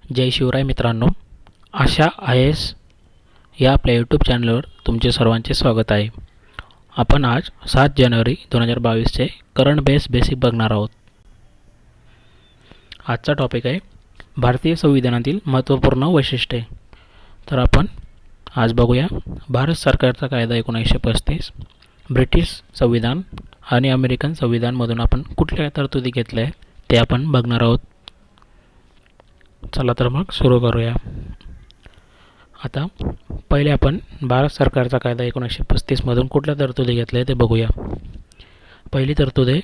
जय शिवराय मित्रांनो. आशा I S या आपल्या यूट्यूब चॅनलवर तुमचे सर्वांचे स्वागत आहे. आपण आज 7 जानेवारी 2022चे करंट बेसिक बघणार आहोत. आजचा टॉपिक आहे भारतीय संविधानातील महत्त्वपूर्ण वैशिष्ट्ये. तर आपण आज बघूया भारत सरकारचा कायदा 1935, ब्रिटिश संविधान आणि अमेरिकन संविधानमधून आपण कुठल्या तरतुदी घेतल्या आहेत ते आपण बघणार आहोत. चला तर मग सुरू करूया. आता पहिले आपण भारत सरकारचा कायदा 1935मधून कुठल्या तरतुदी घेतल्या ते बघूया. पहिली तरतूद आहे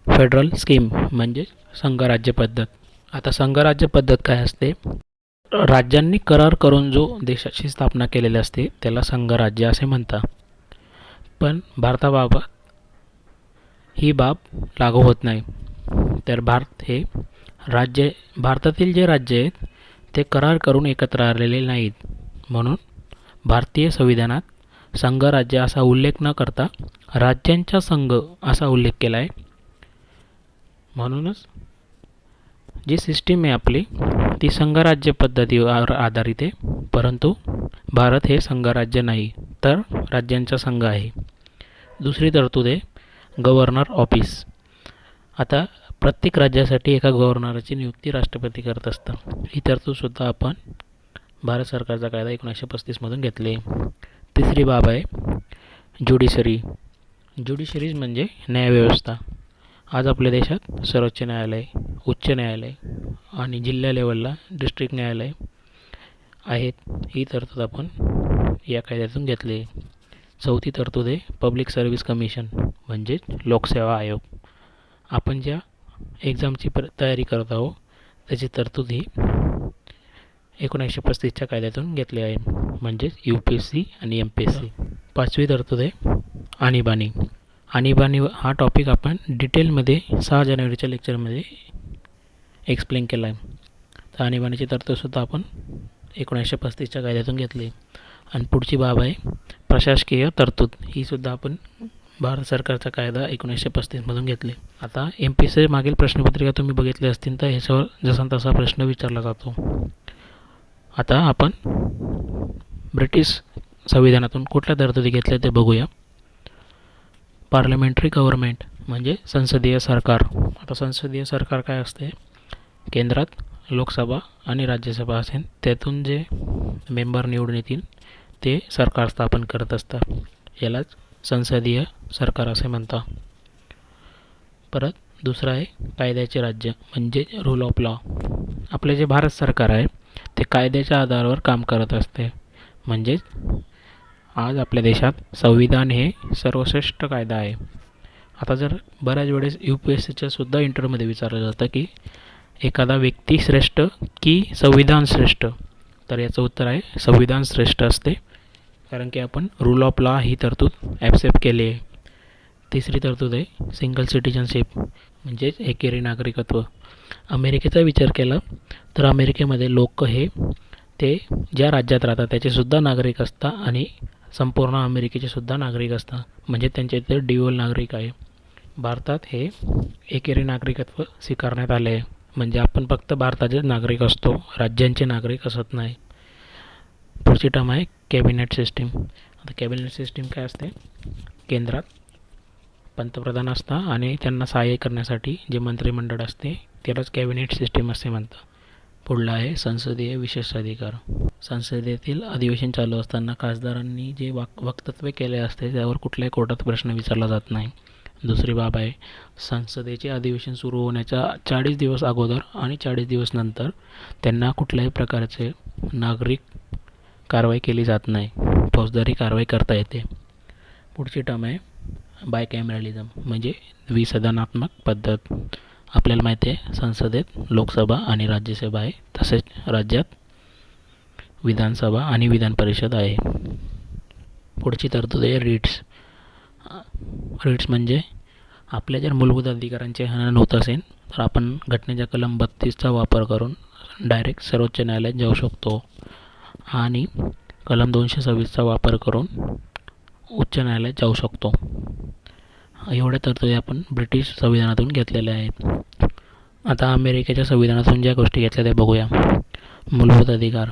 फेडरल स्कीम म्हणजे संघराज्य पद्धत. आता संघराज्य पद्धत काय असते? राज्यांनी करार करून जो देशाची स्थापना केलेली असते त्याला संघराज्य असे म्हणतात. पण भारताबाबत ही बाब लागू होत नाही. तर भारतातील जे राज्य आहेत ते करार करून एकत्र आलेले नाहीत. म्हणून भारतीय संविधानात संघराज्य असा उल्लेख न करता राज्यांचा संघ असा उल्लेख केला आहे. म्हणूनच जी सिस्टीम आहे आपली ती संघराज्य पद्धतीवर आधारित आहे. परंतु भारत हे संघराज्य नाही तर राज्यांचा संघ आहे. दुसरी तरतूद आहे गव्हर्नर ऑफिस. आता प्रत्येक राज्यासाठी एका गव्हर्नरची नियुक्ती राष्ट्रपती करत असतात. ही तरतूदसुद्धा आपण भारत सरकारचा कायदा 1935मधून घेतले. तिसरी बाब आहे ज्युडिशरी. ज्युडिशरीज म्हणजे न्यायव्यवस्था. आज आपल्या देशात सर्वोच्च न्यायालय, उच्च न्यायालय आणि जिल्हा लेवलला डिस्ट्रिक्ट न्यायालय आहेत. ही तरतूद आपण या कायद्यातून घेतली. चौथी तरतूद आहे पब्लिक सर्व्हिस कमिशन म्हणजे लोकसेवा आयोग. आपण ज्या एक्झामची तयारी करत आहोत त्याची तरतूद ही 1935च्या कायद्यातून घेतली आहे म्हणजेच UPSC आणि MPSC. पाचवी तरतूद आहे आणीबाणी. आणीबाणी हा टॉपिक आपण डिटेलमध्ये 6 जानेवारीच्या लेक्चरमध्ये एक्सप्लेन केला आहे. तर आणीबाणीची तरतूदसुद्धा आपण 1935च्या कायद्यातून घेतली. आणि पुढची बाब आहे प्रशासकीय तरतूद. ही सुद्धा आपण भारत सरकारचा कायदा 1935मधून घेतले. आता MPSC मागील प्रश्नपत्रिका तुम्ही बघितली असतील तर ह्याच्यावर जसा तसा प्रश्न विचारला जातो. आता आपण ब्रिटिश संविधानातून कुठल्या तरतुदी घेतल्या ते बघूया. पार्लमेंटरी गव्हर्नमेंट म्हणजे संसदीय सरकार. आता संसदीय सरकार काय असते? केंद्रात लोकसभा आणि राज्यसभा असेल त्यातून जे मेंबर निवडून येतील ते सरकार स्थापन करत असतात. यालाच संसदीय सरकार असे म्हणतात. परत दुसरं आहे कायद्याचे राज्य म्हणजे रूल ऑफ लॉ. आपले जे भारत सरकार आहे ते कायद्याच्या आधारावर काम करत असते. म्हणजेच आज आपल्या देशात संविधान हे सर्वश्रेष्ठ कायदा आहे. आता जर बऱ्याच वेळेस UPSCच्या सुद्धा इंटरव्ह्यूमध्ये विचारलं जातं की एखादा व्यक्ती श्रेष्ठ की संविधान श्रेष्ठ, तर याचं उत्तर आहे संविधान श्रेष्ठ असते. कारण की आपण रूल ऑफ लॉ ही तरतूद ॲक्सेप्ट केली आहे. तिसरी तरतूद आहे सिंगल सिटिझनशिप म्हणजेच एकेरी नागरिकत्व. अमेरिकेचा विचार केला तर अमेरिकेमध्ये लोक हे ते ज्या राज्यात राहतात त्याचेसुद्धा नागरिक असतात आणि संपूर्ण अमेरिकेचे सुद्धा नागरिक असतात. म्हणजे त्यांच्या इथे ड्युअल नागरिक आहे. भारतात हे एकेरी नागरिकत्व स्वीकारण्यात आले आहे. म्हणजे आपण फक्त भारताचे नागरिक असतो, राज्यांचे नागरिक असत नाही. पुढची टर्म आहे कॅबिनेट सिस्टीम. आता कॅबिनेट सिस्टीम काय असते? केंद्रात पंतप्रधान असतात आणि त्यांना सहाय्य करण्यासाठी जे मंत्रिमंडळ असते त्यालाच कॅबिनेट सिस्टीम असे म्हणतात. पुढला आहे संसदीय विशेष अधिकार. संसदेतील अधिवेशन चालू असताना खासदारांनी जे वक्तव्य केले असते त्यावर कुठल्याही कोर्टात प्रश्न विचारला जात नाही. दुसरी बाब आहे संसदेचे अधिवेशन सुरू होण्याच्या 40 दिवस अगोदर आणि 40 दिवस नंतर त्यांना कुठल्याही प्रकारचे नागरिक कारवाई केली जात नाही. फौजदारी कारवाई करता येते. पुढची टर्म आहे बायकॅमेरलिझम म्हणजे द्विसदनात्मक पद्धत. आपल्याला माहिती आहे संसदेत लोकसभा आणि राज्यसभा आहे, तसेच राज्यात विधानसभा आणि विधान परिषद आहे. पुढची तरतूद आहे रिट्स. रिट्स म्हणजे आपल्या जर मूलभूत अधिकारांचे हनन होत असेल तर आपण घटनेच्या कलम 32चा वापर करून डायरेक्ट सर्वोच्च न्यायालयात जाऊ शकतो आणि कलम 226चा वापर करून उच्च न्यायालयात जाऊ शकतो. एवढ्या तरतुदी आपण ब्रिटिश संविधानातून घेतलेल्या आहेत. आता अमेरिकेच्या संविधानातून ज्या गोष्टी घेतल्या त्या बघूया. मूलभूत अधिकार.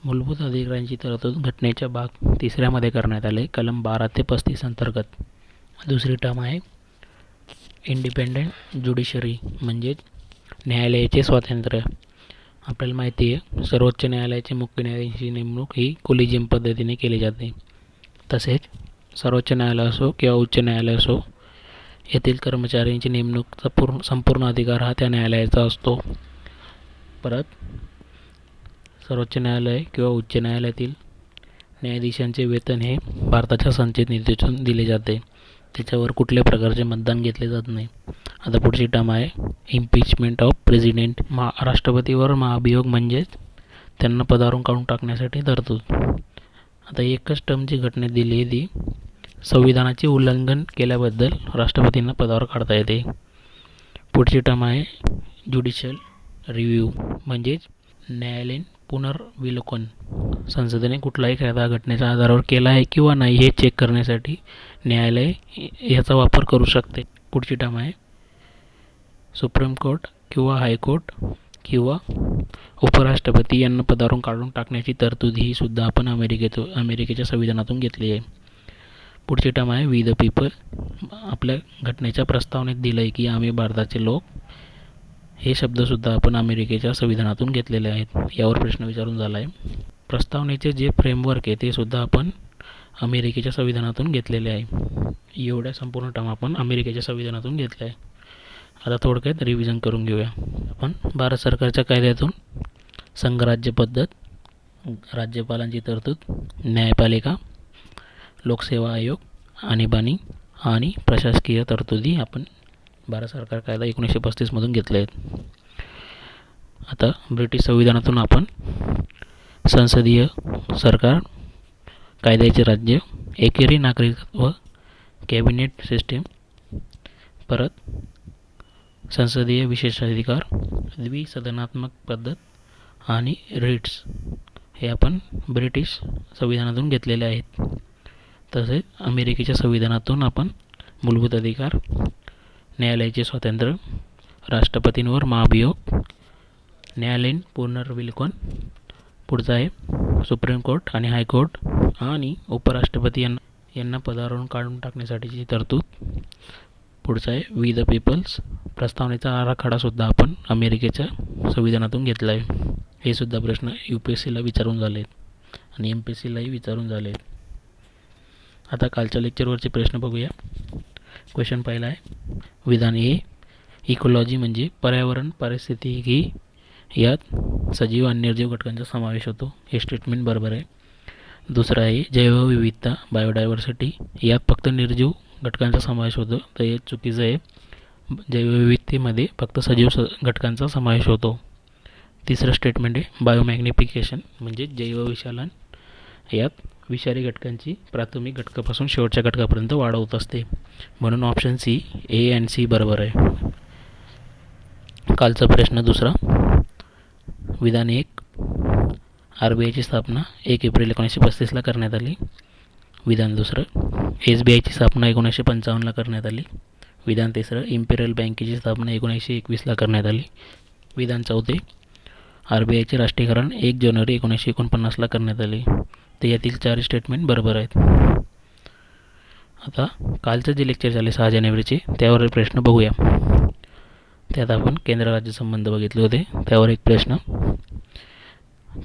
मूलभूत अधिकारांची तरतूद घटनेच्या भाग 3 मध्ये करण्यात आले, कलम 12 ते 35 अंतर्गत. दुसरी टर्म आहे इंडिपेंडेंट ज्युडिशरी, म्हणजेच न्यायालयाचे स्वातंत्र्य. आपल्याला माहिती आहे सर्वोच्च न्यायालयाचे मुख्य न्यायाधीशांची नेमणूक ही कोलिजियम पद्धतीने केली जाते. तसेच सर्वोच्च न्यायालय असो किंवा उच्च न्यायालय असो, येथील कर्मचाऱ्यांची नेमणूकचा संपूर्ण अधिकार हा त्या न्यायालयाचा असतो. परत सर्वोच्च न्यायालय किंवा उच्च न्यायालयातील न्यायाधीशांचे वेतन हे भारताच्या संचित निधीतून दिले जाते. त्याच्यावर कुठल्या प्रकारचे मतदान घेतले जात नाही. आता पुढची टर्म आहे इम्पिचमेंट ऑफ प्रेसिडेंट. राष्ट्रपतीवर महाभियोग म्हणजेच त्यांना पदावरून काढून टाकण्यासाठी तरतूद. आता एकच टर्म जी घटनेत दिली आहे ती संविधानाचे उल्लंघन केल्याबद्दल राष्ट्रपतींना पदावर काढता येते. पुढची टर्म आहे ज्युडिशियल रिव्ह्यू, म्हणजेच न्यायालयीन पुनर्विलोकन. संसदेने कुठलाही कायदा घटनेच्या आधारावर केला आहे किंवा नाही हे चेक करण्यासाठी न्यायालय याचा वापर करू शकते. पुढची टर्म आहे सुप्रीम कोर्ट किंवा हायकोर्ट किंवा उपराष्ट्रपती यांना पदावरून काढून टाकण्याची तरतूद ही सुद्धा आपण अमेरिकेच्या संविधानातून घेतली आहे. पुढची टर्म आहे वी द पीपल. आपल्या घटनेच्या प्रस्तावनेत दिलं आहे की आम्ही भारताचे लोक. हे शब्दसुद्धा आपण अमेरिकेच्या संविधानातून घेतलेले आहेत. यावर प्रश्न विचारून झाला आहे. प्रस्तावनेचे जे फ्रेमवर्क आहे ते सुद्धा आपण अमेरिकेच्या संविधानातून घेतलेले आहे. एवढ्या संपूर्ण टर्म आपण अमेरिकेच्या संविधानातून घेतल्या आहे. आता थोडक्यात रिव्हिजन करून घेऊया. आपण भारत सरकारच्या कायद्यातून संघराज्य पद्धत, राज्यपालांची तरतूद, न्यायपालिका, लोकसेवा आयोग, आणीबाणी आणि प्रशासकीय तरतुदी आपण भारत सरकार कायदा 1935 मधून घेतले आहेत. आता ब्रिटिश संविधानातून आपण संसदीय सरकार, कायद्याचे राज्य, एकेरी नागरिकत्व, कॅबिनेट सिस्टीम, परत संसदीय विशेषाधिकार, द्विसदनात्मक पद्धत आणि रिट्स हे आपण ब्रिटिश संविधानातून घेतलेले आहेत. तसेच अमेरिकेच्या संविधानातून आपण मूलभूत अधिकार, न्यायालयाचे स्वातंत्र्य, राष्ट्रपतींवर महाभियोग, न्यायालयीन पुनर्विलोकन, पुढचा आहे सुप्रीम कोर्ट आणि हायकोर्ट आणि उपराष्ट्रपती यांना पदावरून काढून टाकण्यासाठीची तरतूद. पुढचा आहे वी द पीपल्स. प्रस्तावनेचा आराखडासुद्धा आपण अमेरिकेच्या संविधानातून घेतला आहे. हे सुद्धा प्रश्न UPSCला विचारून झाले आहेत आणि MPSCलाही विचारून झाले आहेत. आता कालच्या लेक्चरवरचे प्रश्न बघूया. क्वेश्चन पहिला आहे विधान ए, इकोलॉजी म्हणजे पर्यावरण पारिस्थितिकी, यात सजीव आणि निर्जीव घटकांचा समावेश होतो. हे स्टेटमेंट बरोबर आहे. दुसरा आहे जैवविविधता, बायोडायव्हर्सिटी, यात फक्त निर्जीव घटकांचा समावेश होतो. तर हे चुकीचं आहे. जैवविविधतेमध्ये फक्त सजीव घटकांचा समावेश होतो. तिसरं स्टेटमेंट आहे बायोमॅग्निफिकेशन म्हणजे जैवविशालन, यात विषारी घटकांची प्राथमिक घटकापासून शेवटच्या घटकापर्यंत वाढ होत असते. म्हणून ऑप्शन सी, A आणि C बरोबर आहे. कालचा प्रश्न दुसरा, विधान 1, RBIची स्थापना 1 एप्रिल 1935ला करण्यात आली. विधान दुसरं, SBIची स्थापना 1955ला करण्यात आली. विधान तिसरं, इम्पेरियल बँकेची स्थापना 1921ला करण्यात आली. विधान चौथे, RBIचे राष्ट्रीयकरण 1 जानेवारी 1949ला करण्यात आले. तर यातील 4 स्टेटमेंट बरोबर आहेत. आता कालचं जे लेक्चर झाले 6 जानेवारीचे त्यावर प्रश्न बघूया. त्यात आपण केंद्र राज्य संबंध बघितले होते. त्यावर एक प्रश्न,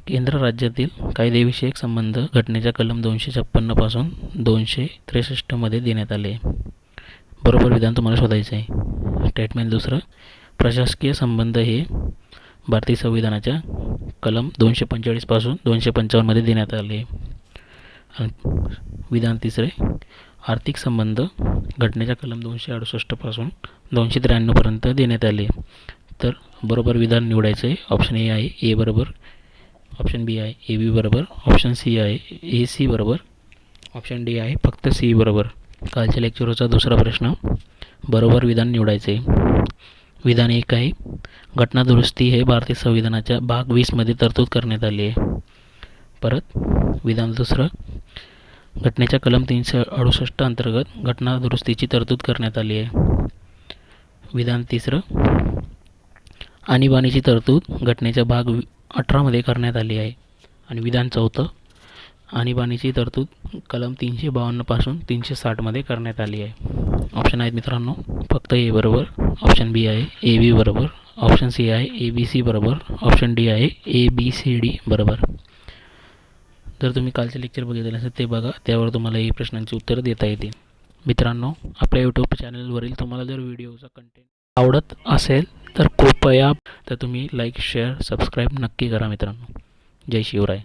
केंद्र राज्यातील कायदेविषयक संबंध घटनेच्या कलम 256 पासून 263 मध्ये देण्यात आले. बरोबर विधान तुम्हाला शोधायचे आहे. स्टेटमेंट दुसरं, प्रशासकीय संबंध हे भारतीय संविधानाच्या कलम 245 पासून 255 मध्ये देण्यात आले. विधान तिसरे, आर्थिक संबंध घटनेच्या कलम 268 पासून 293 पर्यंत देण्यात आले. तर बरोबर विधान निवडायचे आहे. ऑप्शन ए आहे, ए बरोबर. ऑप्शन बी आहे, ए बी बरोबर. ऑप्शन सी आहे, ए सी बरोबर. ऑप्शन डी आहे फक्त सी बरोबर. कालच्या लेक्चरचा दुसरा प्रश्न, बरोबर विधान निवडायचे. विधान 1 आहे, घटना दुरुस्ती हे भारतीय संविधानाच्या भाग 20 मध्ये तरतूद करण्यात आली आहे. परत विधान दुसरं, घटनेच्या कलम 368 अंतर्गत घटना दुरुस्तीची तरतूद करण्यात आली आहे. विधान तिसरं, आणीबाणीची तरतूद घटनेच्या भाग 18 करण्यात आली आहे. आणि विधान 4, आणीबाणीची तरतूद कलम 352 पासून 360 करण्यात आली आहे. ऑप्शन आहेत मित्रांनो, फक्त ए बरोबर, ऑप्शन बी आहे ए बी बरोबर, ऑप्शन सी आहे ए बी सी बरोबर, ऑप्शन डी आहे ए बी सी डी बरोबर. जर तुम्ही कालचे लेक्चर बघितले असेल ते बघा, त्यावर तुम्हाला ही प्रश्नांची उत्तरं देता येतील. मित्रांनो, आपल्या यूट्यूब चॅनलवरील तुम्हाला जर व्हिडिओचा कंटेंट आवडत असेल तर कृपया तुम्ही लाईक, शेअर, सबस्क्राईब नक्की करा मित्रांनो. जय शिवराय.